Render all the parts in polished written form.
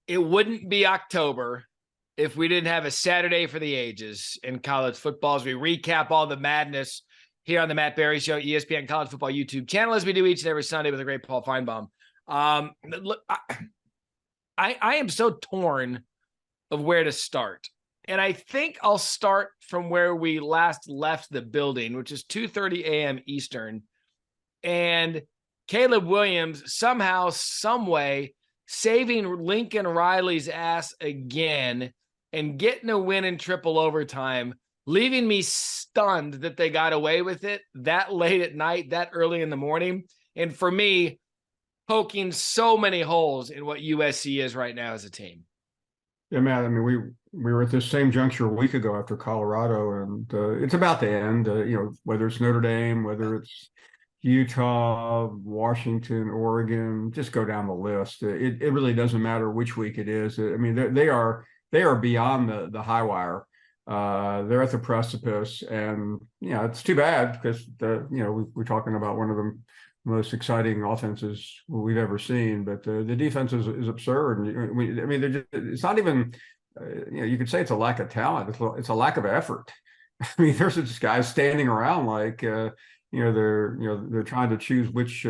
It wouldn't be October if we didn't have a Saturday for the ages in college football as we recap all the madness here on the Matt Barrie Show, ESPN College Football YouTube channel, as we do each and every Sunday with the great Paul Finebaum. Look, I am so torn of where to start. And I think I'll start from where we last left the building, which is 2:30 a.m. Eastern. And Caleb Williams somehow, some way, saving Lincoln Riley's ass again and getting a win in triple overtime, leaving me stunned that they got away with it that late at night, that early in the morning. And for me, poking so many holes in what USC is right now as a team. Yeah, Matt, I mean, we were at this same juncture a week ago after Colorado, and it's about to end, whether it's Notre Dame, whether it's Utah, Washington, Oregon, just go down the list. It really doesn't matter which week it is. I mean, they are beyond the high wire. They're at the precipice, and it's too bad because we're talking about one of the most exciting offenses we've ever seen, but the defense is absurd. And it's not even you could say it's a lack of talent. It's a lack of effort. I mean, there's just guys standing around like they're trying to choose which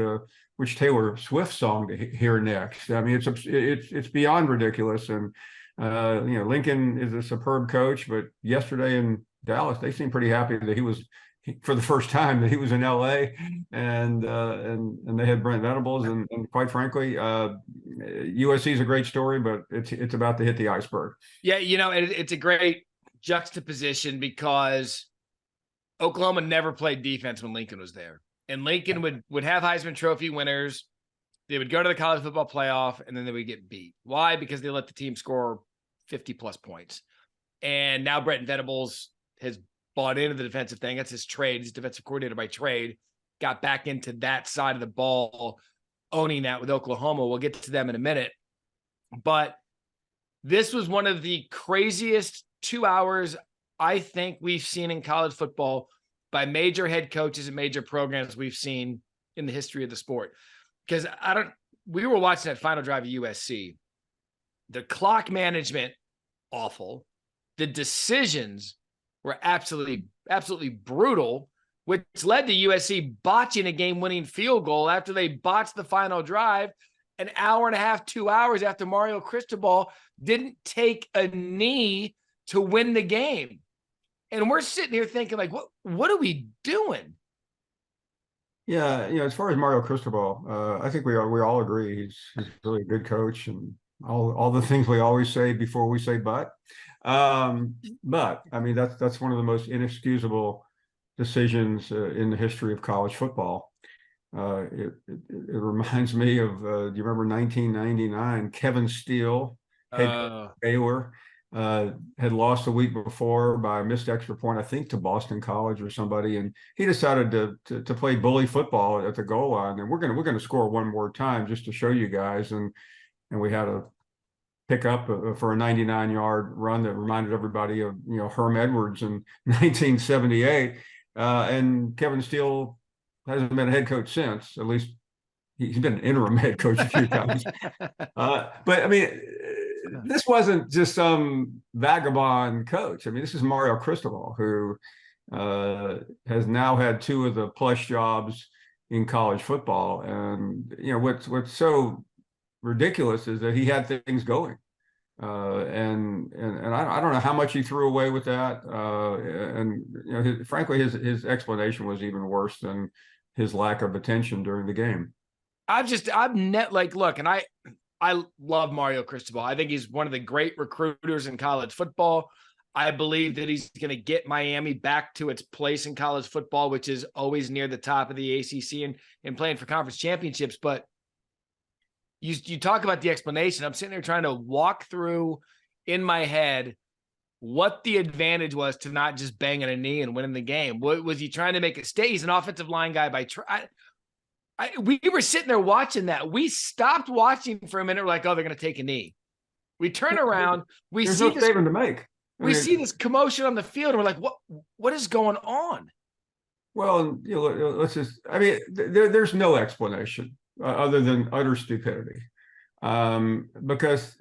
Taylor Swift song to hear next. I mean, it's beyond ridiculous. And Lincoln is a superb coach, but yesterday in Dallas, they seemed pretty happy that he was, for the first time, that he was in LA, and they had Brent Venables, and quite frankly, USC is a great story, but it's about to hit the iceberg. Yeah, it's a great juxtaposition because Oklahoma never played defense when Lincoln was there, and Lincoln would have Heisman Trophy winners. They would go to the college football playoff, and then they would get beat. Why? Because they let the team score 50-plus points. And now Brent Venables has bought into the defensive thing. That's his trade. He's defensive coordinator by trade. Got back into that side of the ball, owning that with Oklahoma. We'll get to them in a minute. But this was one of the craziest 2 hours I think we've seen in college football by major head coaches and major programs we've seen in the history of the sport. Because we were watching that final drive of USC. The clock management, awful. The decisions were absolutely brutal, which led to USC botching a game-winning field goal after they botched the final drive an hour and a half, 2 hours after Mario Cristobal didn't take a knee to win the game. And we're sitting here thinking, like, what are we doing? Yeah, as far as Mario Cristobal, I think we all agree he's really a good coach, and all the things we always say before we say but. But I mean, that's one of the most inexcusable decisions in the history of college football. It reminds me of do you remember 1999? Kevin Steele, head coach of Baylor, had lost the week before by a missed extra point, I think, to Boston College or somebody, and he decided to play bully football at the goal line, and we're gonna score one more time just to show you guys, and we had a pick up for a 99-yard run that reminded everybody of Herm Edwards in 1978, and Kevin Steele hasn't been a head coach since. At least he's been an interim head coach a few times. But I mean, this wasn't just some vagabond coach. I mean, this is Mario Cristobal, who has now had two of the plush jobs in college football. And what's so ridiculous is that he had things going, and I don't know how much he threw away with that. And frankly, his explanation was even worse than his lack of attention during the game. Look, and I love Mario Cristobal. I think he's one of the great recruiters in college football. I believe that he's going to get Miami back to its place in college football, which is always near the top of the ACC and playing for conference championships. But you talk about the explanation. I'm sitting there trying to walk through in my head what the advantage was to not just banging a knee and winning the game. What was he trying to make a stay? He's an offensive line guy by we were sitting there watching that. We stopped watching for a minute. We're like, oh, they're going to take a kney. We turn around. There's no saving to make. We see this commotion on the field, and we're like, what is going on? Well, let's just, I mean, there's no explanation other than utter stupidity. Because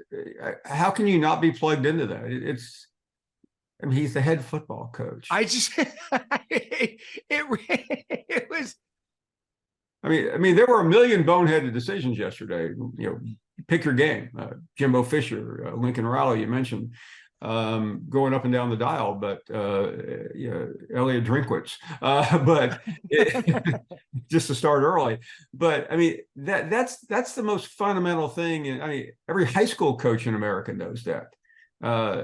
how can you not be plugged into that? I mean, he's the head football coach. It was. I mean, there were a million boneheaded decisions yesterday. Pick your game. Jimbo Fisher, Lincoln Riley, you mentioned, going up and down the dial, but Elliot Drinkwitz, but just to start early. But I mean, that's the most fundamental thing. And I mean, every high school coach in America knows that.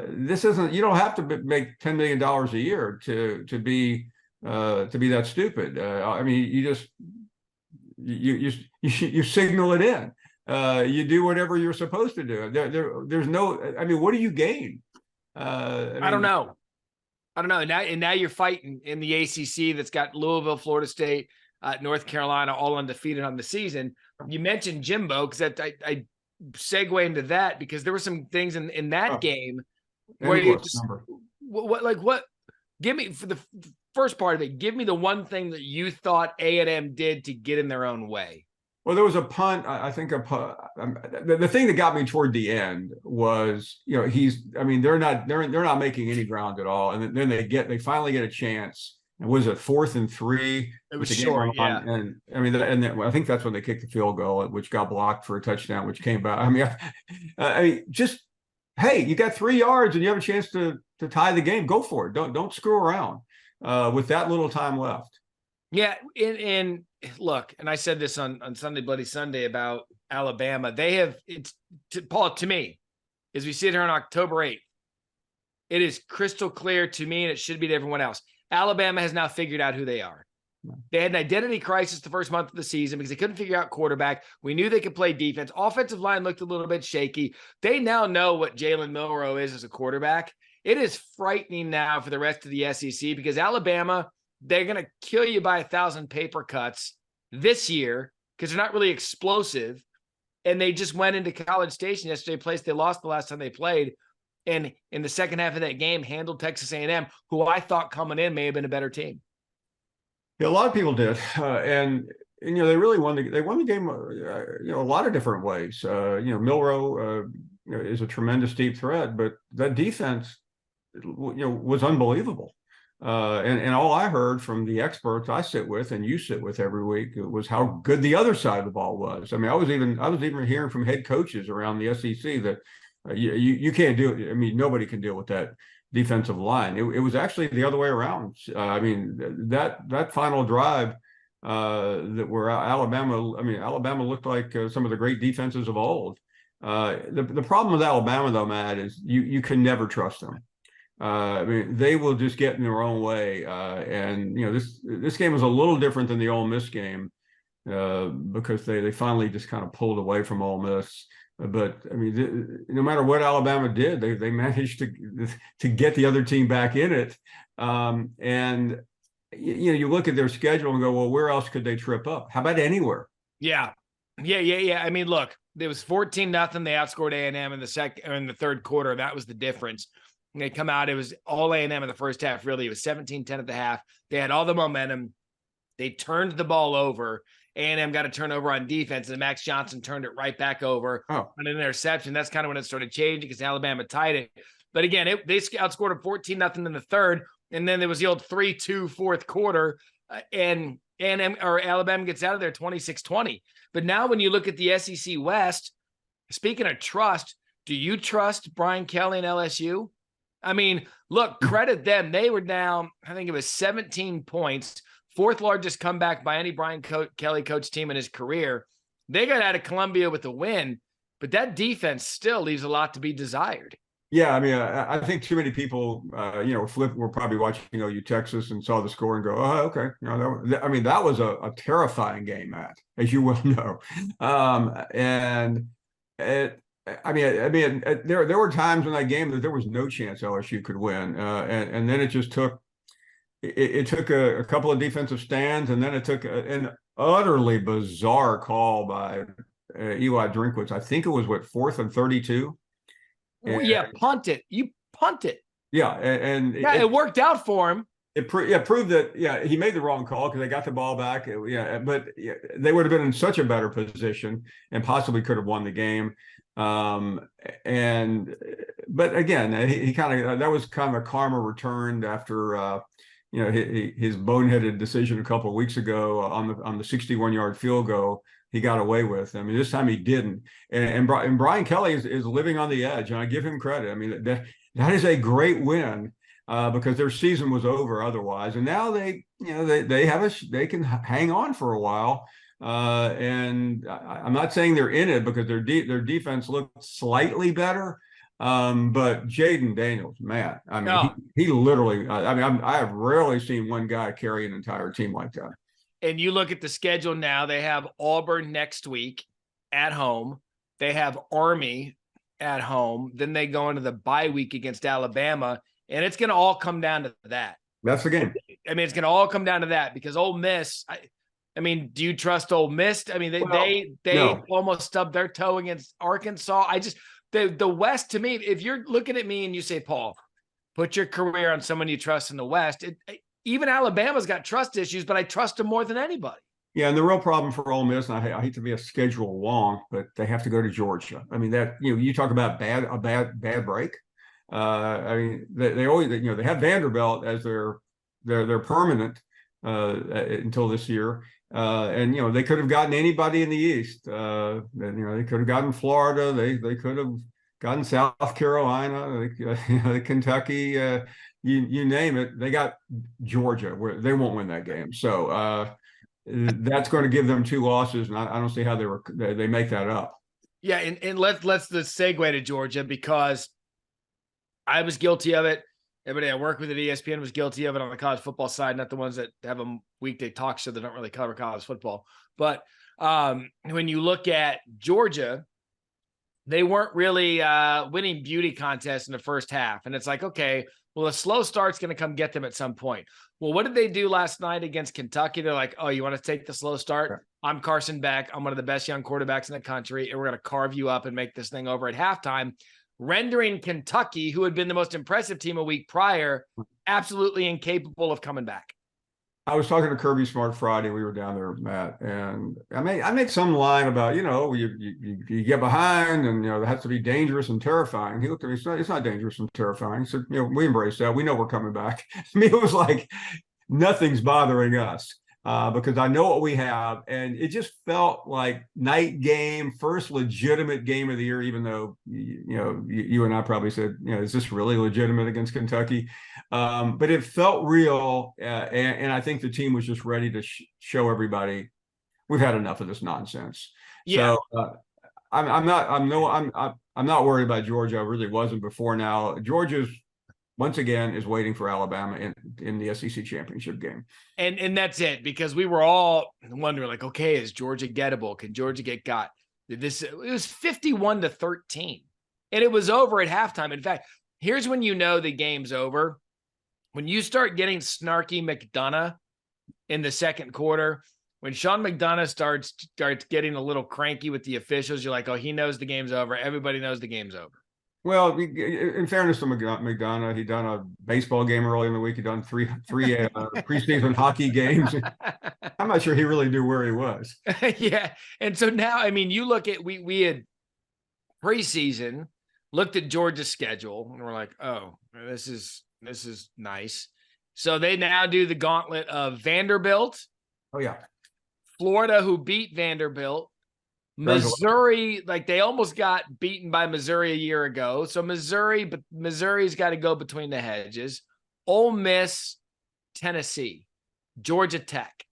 This isn't. You don't have to make $10 million a year to be that stupid. I mean, you signal it in. You do whatever you're supposed to do. There's no. I mean, what do you gain? I don't know. Now you're fighting in the ACC that's got Louisville, Florida State, North Carolina, all undefeated on the season. You mentioned Jimbo because I segue into that because there were some things in that game where you just what give me for the first part of it. Give me the one thing that you thought A&M did to get in their own way. Well, there was a punt. I think the thing that got me toward the end was, I mean, they're not making any ground at all, and then they finally get a chance. And was it 4th and 3? It was short, yeah. And I mean, I think that's when they kicked the field goal, which got blocked for a touchdown, which came back. I mean, just hey, you got 3 yards and you have a chance to tie the game. Go for it. Don't screw around with that little time left. Yeah, and look, and I said this on Sunday Bloody Sunday about Alabama. They have Paul, to me, as we sit here on October 8th, it is crystal clear to me, and it should be to everyone else. Alabama has now figured out who they are. They had an identity crisis the first month of the season because they couldn't figure out quarterback. We knew they could play defense. Offensive line looked a little bit shaky. They now know what Jalen Milroe is as a quarterback. It is frightening now for the rest of the SEC because Alabama, they're going to kill you by 1,000 paper cuts this year because they're not really explosive. And they just went into College Station yesterday, a place they lost the last time they played. And in the second half of that game, handled Texas A&M, who I thought coming in may have been a better team. Yeah, a lot of people did, and they really won the game. A lot of different ways. Milroe, is a tremendous deep threat, but that defense, was unbelievable. And all I heard from the experts I sit with and you sit with every week was how good the other side of the ball was. I mean, I was even hearing from head coaches around the SEC that you can't do it. I mean, nobody can deal with that defensive line. It was actually the other way around. I mean, that final drive that were Alabama. I mean, Alabama looked like some of the great defenses of old. The problem with Alabama, though, Matt, is you can never trust them. I mean, they will just get in their own way. And this game was a little different than the Ole Miss game because they finally just kind of pulled away from Ole Miss. But I mean, no matter what Alabama did, they managed to get the other team back in it. And you look at their schedule and go, well, where else could they trip up? How about anywhere? Yeah. I mean, look, it was 14-0. They outscored A&M in the third quarter. That was the difference. And they come out, it was all A&M in the first half. Really, it was 17-10 at the half. They had all the momentum. They turned the ball over. A&M got a turnover on defense, and Max Johnson turned it right back over on an interception. That's kind of when it started changing because Alabama tied it. But again, they outscored them 14-0 in the third, and then there was the old 3-2 fourth quarter, and Alabama gets out of there 26-20. But now when you look at the SEC West, speaking of trust, do you trust Brian Kelly and LSU? I mean, look, credit them. They were down, I think it was 17 points. Fourth largest comeback by any Brian Kelly coach team in his career. They got out of Columbia with a win, but that defense still leaves a lot to be desired. Yeah, I mean, I think too many people, were probably watching, OU Texas and saw the score and go, oh, okay. That was a terrifying game, Matt, as you well know. There were times in that game that there was no chance LSU could win, and then it just took. It took a couple of defensive stands, and then it took an utterly bizarre call by Eli Drinkwitz. I think it was 4th and 32. Yeah, punt it. You punt it. Yeah, and it worked out for him. it proved that he made the wrong call because they got the ball back. But they would have been in such a better position and possibly could have won the game. But again, he kind of that was kind of a karma returned after his boneheaded decision a couple of weeks ago on the 61-yard field goal. He got away with. I mean, this time he didn't. And Brian Kelly is living on the edge, and I give him credit. I mean, that is a great win. Because their season was over otherwise, and now they can hang on for a while. And I'm not saying they're in it because their defense looked slightly better. But Jaden Daniels, man, I mean, he literally. I have rarely seen one guy carry an entire team like that. And you look at the schedule now; they have Auburn next week at home. They have Army at home. Then they go into the bye week against Alabama. And it's going to all come down to that. That's the game. I mean, it's going to all come down to that because Ole Miss, I mean, do you trust Ole Miss? I mean, they no. Almost stubbed their toe against Arkansas. The West, to me, if you're looking at me and you say, Paul, put your career on someone you trust in the West, even Alabama's got trust issues, but I trust them more than anybody. Yeah, and the real problem for Ole Miss, and I hate to be a schedule wonk, but they have to go to Georgia. I mean, that you talk about a bad break. I mean, they always, they have Vanderbilt as their permanent until this year, and they could have gotten anybody in the East. They could have gotten Florida. They could have gotten South Carolina, Kentucky. You name it. They got Georgia, where they won't win that game. So that's going to give them 2 losses, and I don't see how they make that up. Yeah, and let's segue to Georgia because I was guilty of it. Everybody I work with at ESPN was guilty of it on the college football side, not the ones that have a weekday talk show that don't really cover college football. But when you look at Georgia, they weren't really winning beauty contests in the first half. And it's like, okay, well, a slow start's going to come get them at some point. Well, what did they do last night against Kentucky? They're like, oh, you want to take the slow start? Sure. I'm Carson Beck. I'm one of the best young quarterbacks in the country, and we're going to carve you up and make this thing over at halftime, rendering Kentucky, who had been the most impressive team a week prior, absolutely incapable of coming back. I was talking to Kirby Smart Friday. We were down there, Matt, and I make some line about, you get behind and, it has to be dangerous and terrifying. He looked at me, it's not dangerous and terrifying. He said, we embrace that. We know we're coming back. I mean, it was like nothing's bothering us. Because I know what we have, and it just felt like night game, first legitimate game of the year. Even though you and I probably said, is this really legitimate against Kentucky? But it felt real, and I think the team was just ready to show everybody we've had enough of this nonsense. Yeah. So I'm not worried about Georgia. I really wasn't before. Now Georgia's, once again, is waiting for Alabama in the SEC championship game. And that's it, because we were all wondering, like, okay, is Georgia gettable? Can Georgia get got? It was 51-13, and it was over at halftime. In fact, here's when you know the game's over. When you start getting snarky McDonough in the second quarter, when Sean McDonough starts getting a little cranky with the officials, you're like, oh, he knows the game's over. Everybody knows the game's over. Well, in fairness to McDonough, he done a baseball game early in the week. He done three preseason hockey games. I'm not sure he really knew where he was. Yeah, and so now, I mean, you look at we had preseason looked at Georgia's schedule, and we're like, oh, this is nice. So they now do the gauntlet of Vanderbilt. Oh yeah, Florida, who beat Vanderbilt. Missouri, like they almost got beaten by Missouri a year ago. So Missouri's got to go between the hedges. Ole Miss, Tennessee, Georgia Tech.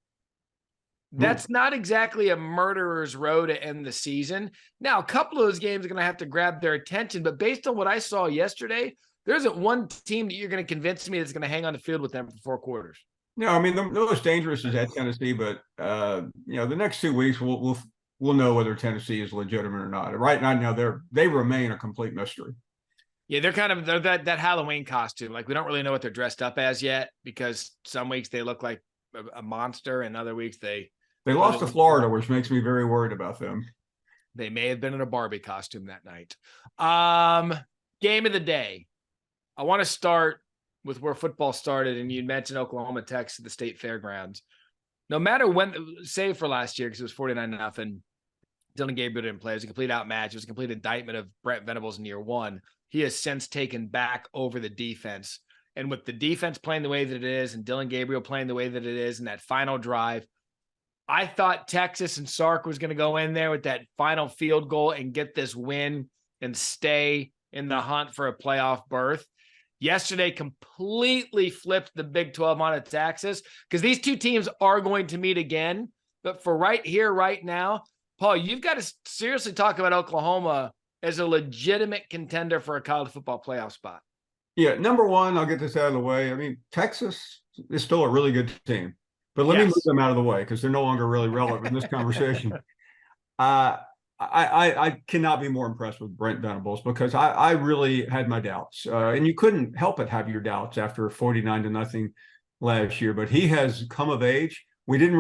That's not exactly a murderer's row to end the season. Now, a couple of those games are going to have to grab their attention, but based on what I saw yesterday, there isn't one team that you're going to convince me that's going to hang on the field with them for 4 quarters. No, I mean, the most dangerous is at Tennessee, but the next 2 weeks we'll know whether Tennessee is legitimate or not. Right now, they remain a complete mystery. Yeah, they're that Halloween costume. Like, we don't really know what they're dressed up as yet, because some weeks they look like a monster, and other weeks they lost to Florida, which makes me very worried about them. They may have been in a Barbie costume that night. Game of the day. I want to start with where football started, and you mentioned Oklahoma Texas at the state fairgrounds. No matter when, save for last year, because it was 49-0, Dylan Gabriel didn't play. It was a complete outmatch. It was a complete indictment of Brent Venables in year one. He has since taken back over the defense. And with the defense playing the way that it is and Dylan Gabriel playing the way that it is in that final drive, I thought Texas and Sark was going to go in there with that final field goal and get this win and stay in the hunt for a playoff berth. Yesterday completely flipped the Big 12 on its axis because these two teams are going to meet again. But for right here, right now, Paul, you've got to seriously talk about Oklahoma as a legitimate contender for a college football playoff spot. Yeah, number one, I'll get this out of the way. I mean, Texas is still a really good team, but let me move them out of the way because they're no longer really relevant in this conversation. I cannot be more impressed with Brent Venables because I really had my doubts, and you couldn't help but have your doubts after 49-0 last year. But he has come of age. We couldn't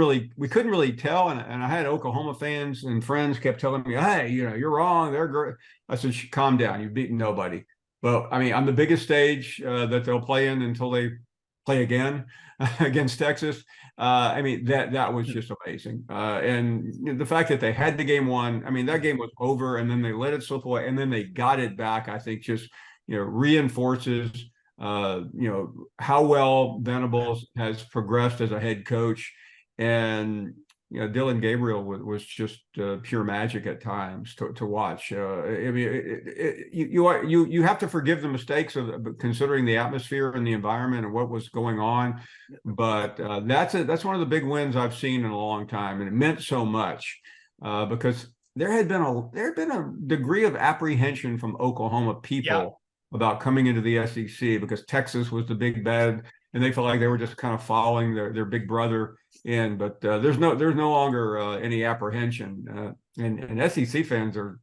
really tell, and I had Oklahoma fans and friends kept telling me, "Hey, you're wrong. They're great." I said, "Calm down. You've beaten nobody." Well, I mean, on the biggest stage that they'll play in until they play again against Texas. I mean, that was just amazing. And the fact that they had the game won, I mean, that game was over and then they let it slip away and then they got it back, I think just, reinforces, how well Venables has progressed as a head coach. And, Dylan Gabriel was just pure magic at times to watch. I mean, you have to forgive the mistakes of considering the atmosphere and the environment and what was going on, but that's one of the big wins I've seen in a long time, and it meant so much because there had been a degree of apprehension from Oklahoma people about coming into the SEC because Texas was the big bad. And they felt like they were just kind of following their big brother in, but there's no longer any apprehension. And SEC fans are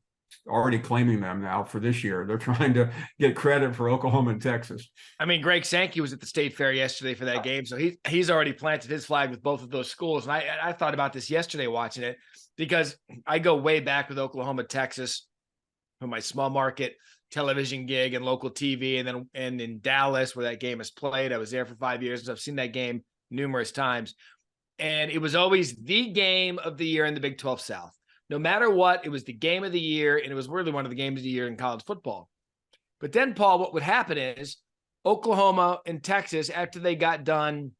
already claiming them now for this year. They're trying to get credit for Oklahoma and Texas. I mean, Greg Sankey was at the State Fair yesterday for that game, so he's already planted his flag with both of those schools. And I thought about this yesterday watching it because I go way back with Oklahoma, Texas, from my small market television gig and local TV, and in Dallas where that game is played. I was there for 5 years, and I've seen that game numerous times. And it was always the game of the year in the Big 12 South. No matter what, it was the game of the year, and it was really one of the games of the year in college football. But then, Paul, what would happen is Oklahoma and Texas, after they got done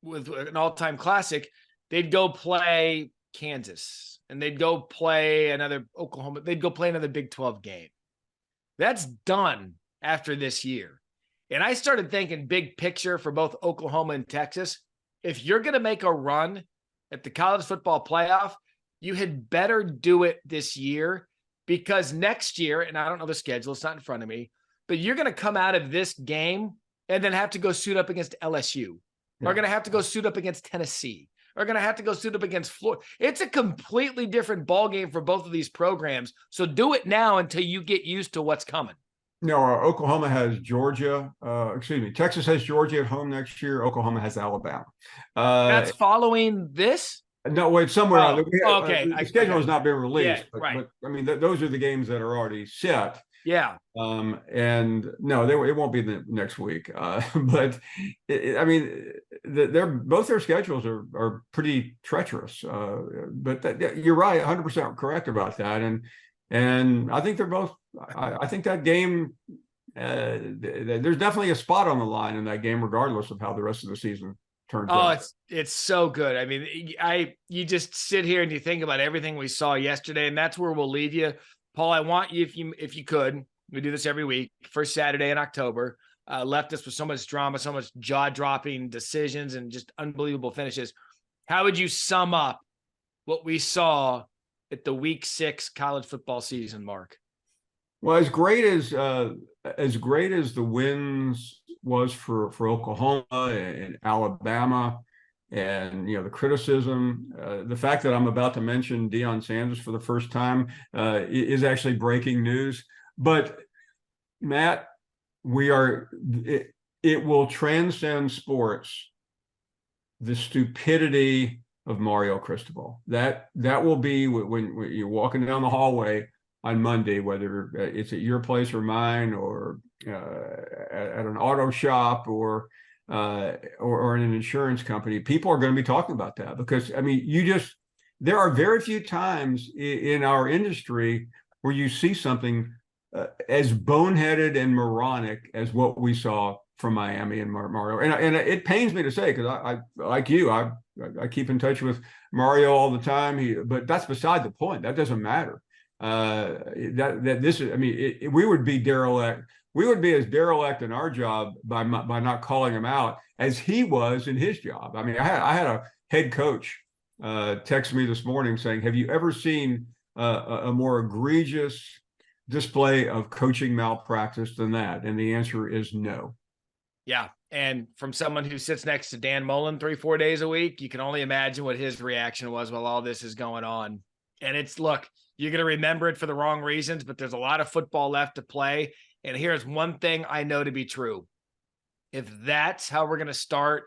with an all-time classic, they'd go play Kansas, and they'd go play another Oklahoma. They'd go play another Big 12 game. That's done after this year. And I started thinking big picture for both Oklahoma and Texas. If you're going to make a run at the college football playoff, you had better do it this year because next year, and I don't know the schedule, it's not in front of me, but you're going to come out of this game and then have to go suit up against LSU. Or going to have to go suit up against Tennessee. Are going to have to go suit up against Florida. It's a completely different ballgame for both of these programs. So do it now until you get used to what's coming. No, Oklahoma has Georgia. Texas has Georgia at home next year. Oklahoma has Alabama. That's following this? No, wait, somewhere. Okay. The schedule has not been released. Yeah, right. But I mean, those are the games that are already set. Yeah. And no, it won't be the next week. But I mean, both their schedules are pretty treacherous. But you're right, 100% correct about that. And I think they're both. I think that game. There's definitely a spot on the line in that game, regardless of how the rest of the season turns out. Oh, it's so good. I mean, you just sit here and you think about everything we saw yesterday, and that's where we'll leave you. Paul, I want you, if you could, we do this every week, first Saturday in October, left us with so much drama, so much jaw-dropping decisions and just unbelievable finishes. How would you sum up what we saw at the Week 6 college football season, Mark? Well, as great as the wins was for Oklahoma and Alabama, and the criticism, the fact that I'm about to mention Deion Sanders for the first time is actually breaking news. But Matt, it will transcend sports, the stupidity of Mario Cristobal. That will be when you're walking down the hallway, on Monday, whether it's at your place or mine, or at an auto shop, or in an insurance company, people are going to be talking about that, because I mean, there are very few times in our industry where you see something as boneheaded and moronic as what we saw from Miami and Mario. And it pains me to say, because I like you, I keep in touch with Mario all the time. But that's beside the point. That doesn't matter. That this is, I mean, we would be derelict. We would be as derelict in our job by not calling him out as he was in his job. I mean, I had a head coach text me this morning saying, "Have you ever seen a more egregious display of coaching malpractice than that?" And the answer is no. Yeah. And from someone who sits next to Dan Mullen 3-4 days a week, you can only imagine what his reaction was while all this is going on. And look, you're going to remember it for the wrong reasons, but there's a lot of football left to play. And here's one thing I know to be true. If that's how we're going to start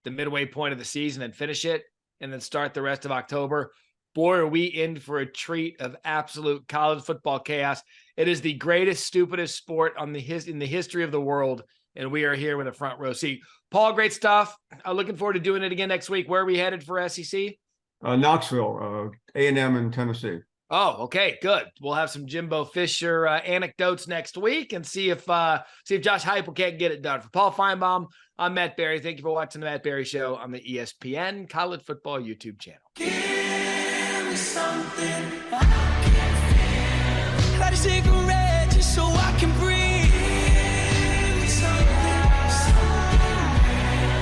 the midway point of the season and finish it, and then start the rest of October, boy, are we in for a treat of absolute college football chaos. It is the greatest, stupidest sport in the history of the world, and we are here with a front row seat. Paul, great stuff. I'm looking forward to doing it again next week. Where are we headed for SEC? Knoxville, A&M in Tennessee. Oh, okay, good. We'll have some Jimbo Fisher anecdotes next week, and see if Josh Heupel can't get it done. For Paul Finebaum, I'm Matt Barrie. Thank you for watching the Matt Barrie Show on the ESPN College Football YouTube channel. Give me something.